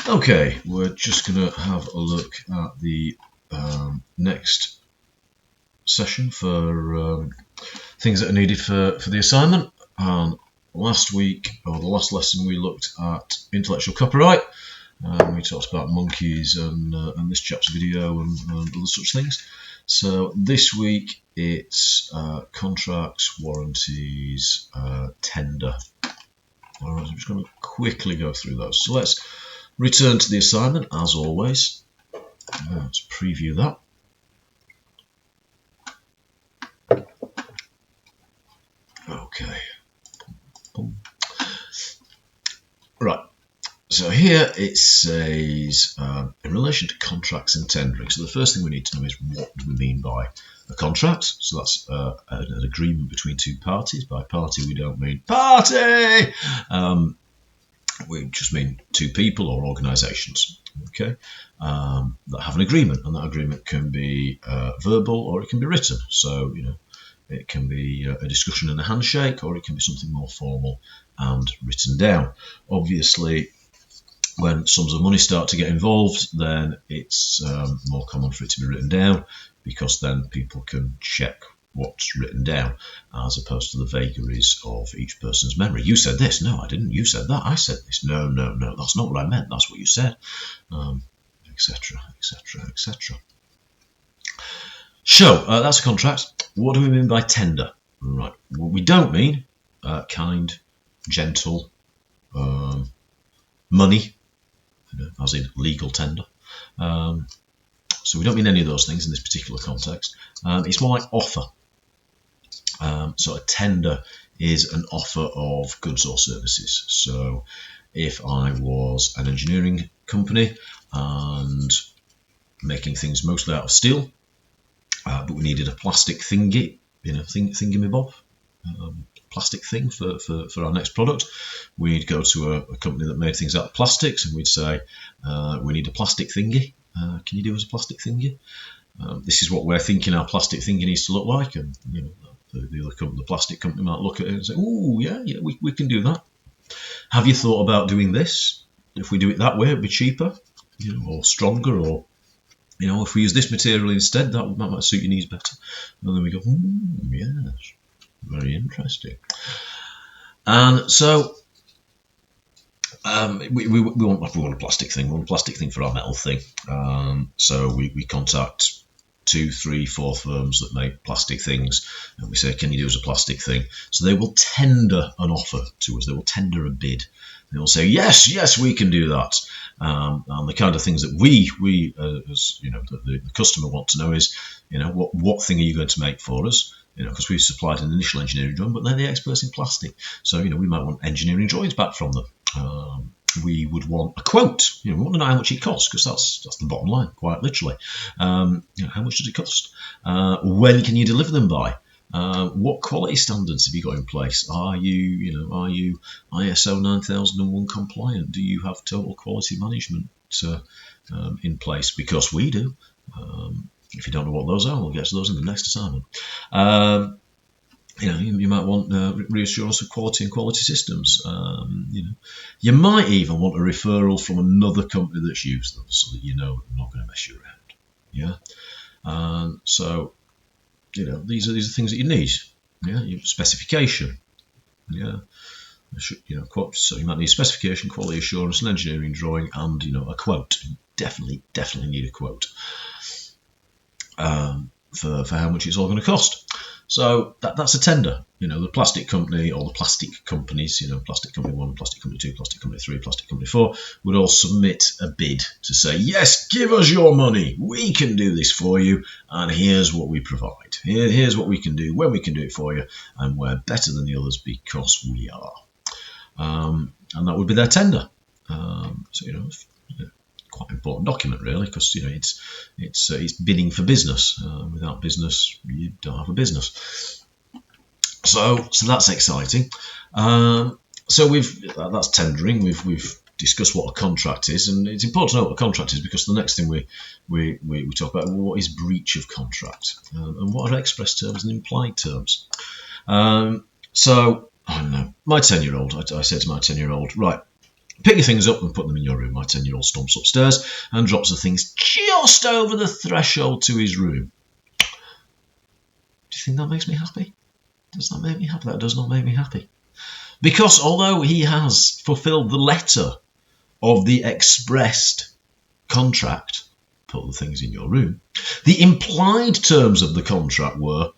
Okay, we're just going to have a look at the next session for things that are needed for the assignment. Last week, or the last lesson, we looked at intellectual copyright. We talked about monkeys and this chap's video and other such things. So this week it's contracts, warranties, tender. All right, I'm just going to quickly go through those. So let's return to the assignment as always. Let's preview that. Okay. Right. So here it says in relation to contracts and tendering. So the first thing we need to know is what do we mean by a contract? So that's an agreement between two parties. By party we don't mean party. We just mean two people or organisations. Okay, that have an agreement, and that agreement can be verbal or it can be written. So it can be a discussion and a handshake, or it can be something more formal and written down. Obviously, when sums of money start to get involved, then it's more common for it to be written down, because then people can check what's written down, as opposed to the vagaries of each person's memory. You said this. No, I didn't. You said that. I said this. No, that's not what I meant. That's what you said, etc., etc., etc. So that's a contract. What do we mean by tender? Right. Well, we don't mean kind, gentle, money, as in legal tender. So we don't mean any of those things in this particular context. It's more like offer. So a tender is an offer of goods or services. So if I was an engineering company and making things mostly out of steel, but we needed a plastic thingy, thingamabob, plastic thing for our next product, we'd go to a company that made things out of plastics, and we'd say, we need a plastic thingy. Can you do us a plastic thingy? This is what we're thinking our plastic thingy needs to look like, and the plastic company might look at it and say, "Oh, yeah, we can do that. Have you thought about doing this? If we do it that way, it'd be cheaper, or stronger, or if we use this material instead, that might suit your needs better." And then we go, yes, very interesting. And so we want a plastic thing. We want a plastic thing for our metal thing. So we contact 2, 3, 4 firms that make plastic things, and we say, "Can you do us a plastic thing?" So they will tender an offer to us. They will tender a bid. They will say, "Yes, we can do that." And the kind of things that we as the customer want to know is, what thing are you going to make for us? Because we've supplied an initial engineering drawing, but they're the experts in plastic. So we might want engineering drawings back from them. We would want a quote. We want to know how much it costs, because that's the bottom line, quite literally. How much does it cost? When can you deliver them by? What quality standards have you got in place? Are you ISO 9001 compliant? Do you have total quality management in place? Because we do. If you don't know what those are, we'll get to those in the next assignment. You might want reassurance of quality and quality systems. You might even want a referral from another company that's used them, so that they're not going to mess you around. Yeah. So these are things that you need. Yeah. Your specification. Yeah. Quote. So you might need specification, quality assurance, an engineering drawing, and a quote. You definitely need a quote for how much it's all going to cost. So that's a tender. The plastic company, or the plastic companies, plastic company 1, plastic company 2, plastic company 3, plastic company 4, would all submit a bid to say, "Yes, give us your money. We can do this for you, and here's what we provide. Here's what we can do when we can do it for you, and we're better than the others because we are." And that would be their tender. Quite important document, really, because it's bidding for business. Without business, you don't have a business. So that's exciting. So that's tendering. We've discussed what a contract is, and it's important to know what a contract is, because the next thing we talk about, what is breach of contract, and what are express terms and implied terms. So I don't know. My 10-year-old, I said to my 10-year-old, right, Pick your things up and put them in your room. My 10-year-old stomps upstairs and drops the things just over the threshold to his room. Do you think that makes me happy? Does that make me happy? That does not make me happy. Because although he has fulfilled the letter of the expressed contract, put the things in your room, the implied terms of the contract were,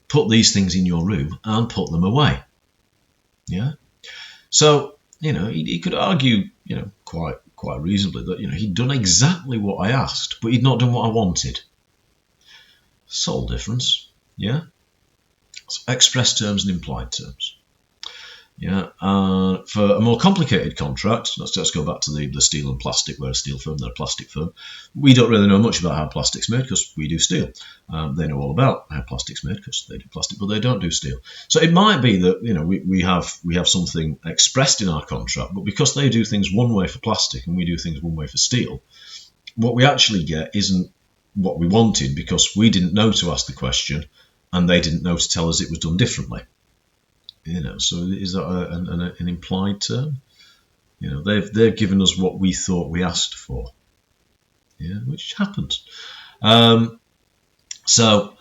put these things in your room and put them away. Yeah? So, he could argue, quite reasonably that, he'd done exactly what I asked, but he'd not done what I wanted. Sole difference. Yeah? So express terms and implied terms. Yeah, for a more complicated contract, let's go back to the steel and plastic. We're a steel firm, they're a plastic firm. We don't really know much about how plastic's made because we do steel. They know all about how plastic's made because they do plastic, but they don't do steel. So it might be that we have something expressed in our contract, but because they do things one way for plastic and we do things one way for steel, what we actually get isn't what we wanted because we didn't know to ask the question and they didn't know to tell us it was done differently. So is that an implied term? They've given us what we thought we asked for. Yeah, which happens. So,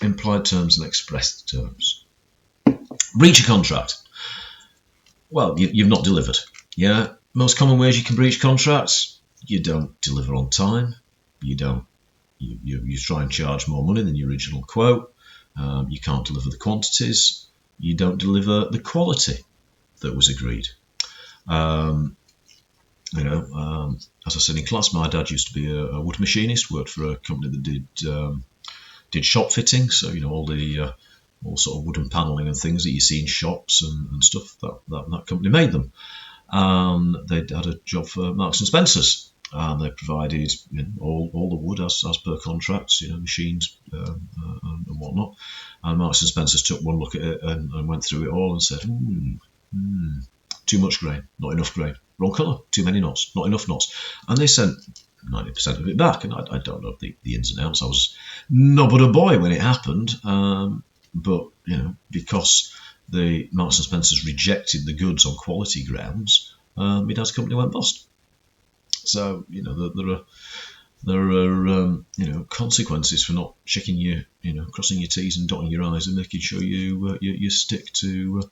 implied terms and expressed terms. Breach a contract. Well, you've not delivered. Yeah, most common ways you can breach contracts: you don't deliver on time. You try and charge more money than your original quote. You can't deliver the quantities. You don't deliver the quality that was agreed. As I said in class, my dad used to be a wood machinist, worked for a company that did shop fitting. So all sort of wooden panelling and things that you see in shops and stuff. That company made them. They had a job for Marks and Spencer's. And they provided all the wood as per contracts, machines and whatnot. And Marks and Spencer's took one look at it and went through it all and said, too much grain, not enough grain. Wrong colour, too many knots, not enough knots. And they sent 90% of it back. And I don't know the ins and outs. I was no but a boy when it happened. But because the Marks and Spencer's rejected the goods on quality grounds, my dad's company went bust. So there are consequences for not checking crossing your T's and dotting your I's and making sure you stick to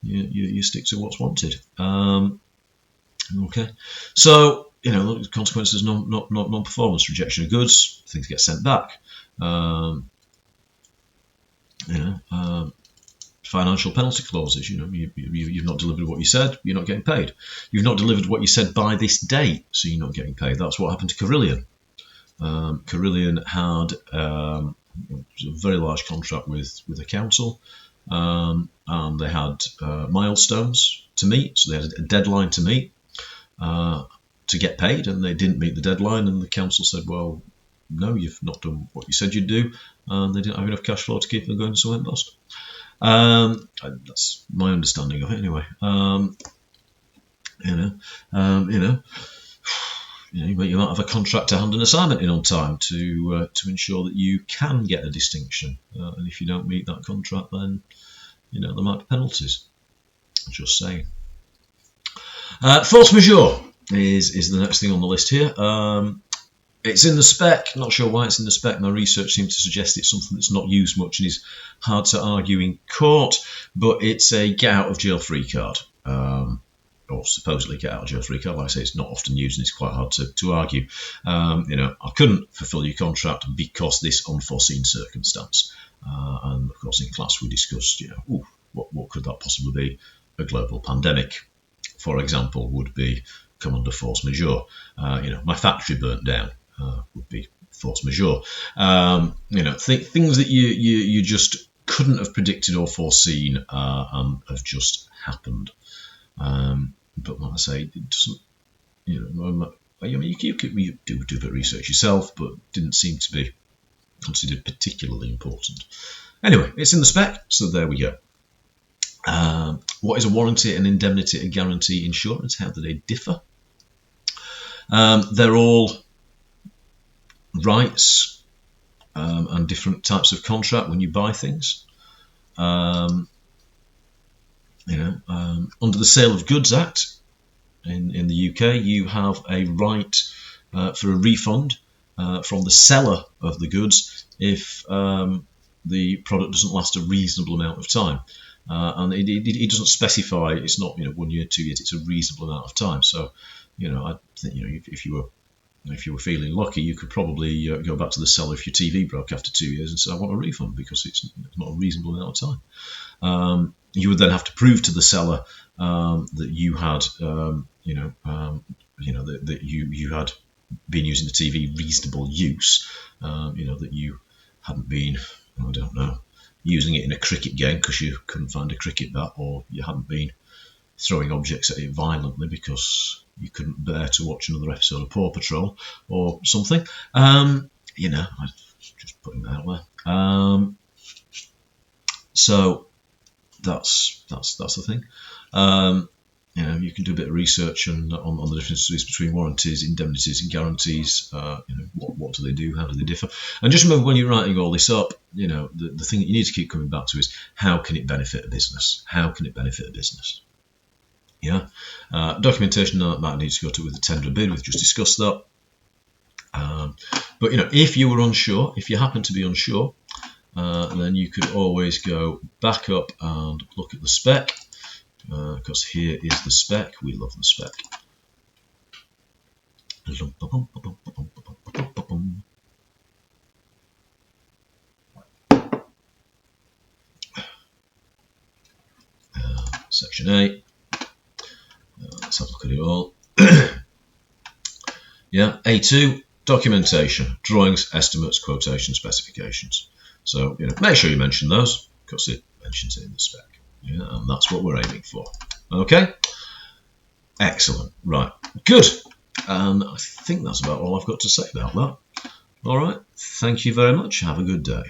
you stick to what's wanted. Okay, so consequences: non-performance, rejection of goods, things get sent back. Financial penalty clauses. You've not delivered what you said, you're not getting paid. You've not delivered what you said by this date, so you're not getting paid. That's what happened to Carillion. Carillion had a very large contract with a council, and they had milestones to meet. So they had a deadline to meet to get paid, and they didn't meet the deadline. And the council said, "Well, no, you've not done what you said you'd do," and they didn't have enough cash flow to keep them going, so went bust. That's my understanding of it, anyway. You might have a contract to hand an assignment in on time to ensure that you can get a distinction, and if you don't meet that contract, then there might be penalties. Just saying. Force majeure is the next thing on the list here. It's in the spec. Not sure why it's in the spec. My research seems to suggest it's something that's not used much and is hard to argue in court, but it's a get out of jail free card, or supposedly get out of jail free card. Like I say, it's not often used and it's quite hard to argue. I couldn't fulfill your contract because this unforeseen circumstance. And of course, in class we discussed, what could that possibly be? A global pandemic, for example, would come under force majeure. My factory burnt down. Would be force majeure. Things that you just couldn't have predicted or foreseen and have just happened. But like I say, it doesn't. You do a bit of research yourself, but didn't seem to be considered particularly important. Anyway, it's in the spec, so there we go. What is a warranty, an indemnity, a guarantee, insurance? How do they differ? They're all rights and different types of contract when you buy things. Under the Sale of Goods Act in the UK, you have a right for a refund from the seller of the goods if the product doesn't last a reasonable amount of time. And it doesn't specify. It's not 1 year, 2 years. It's a reasonable amount of time. So, I think if you were feeling lucky, you could probably go back to the seller if your TV broke after 2 years and say, I want a refund, because it's not a reasonable amount of time. You would then have to prove to the seller that you had, that you had been using the TV reasonable use. That you hadn't been, I don't know, using it in a cricket game because you couldn't find a cricket bat, or you hadn't been throwing objects at it violently because you couldn't bear to watch another episode of Paw Patrol or something. I'm just putting that out there. So that's the thing. You can do a bit of research on the differences between warranties, indemnities, and guarantees. What do they do? How do they differ? And just remember, when you're writing all this up, the thing that you need to keep coming back to is, how can it benefit a business? How can it benefit a business? Yeah. Documentation that needs to go to with the tender bid. We've just discussed that. But if you were unsure, if you happen to be unsure, then you could always go back up and look at the spec. Because here is the spec. We love the spec. Section 8. Let's have a look at it all. Yeah, A2, documentation, drawings, estimates, quotation, specifications. So make sure you mention those, because it mentions it in the spec. Yeah, and that's what we're aiming for. Okay, excellent. Right, good. And I think that's about all I've got to say about that. All right, thank you very much. Have a good day.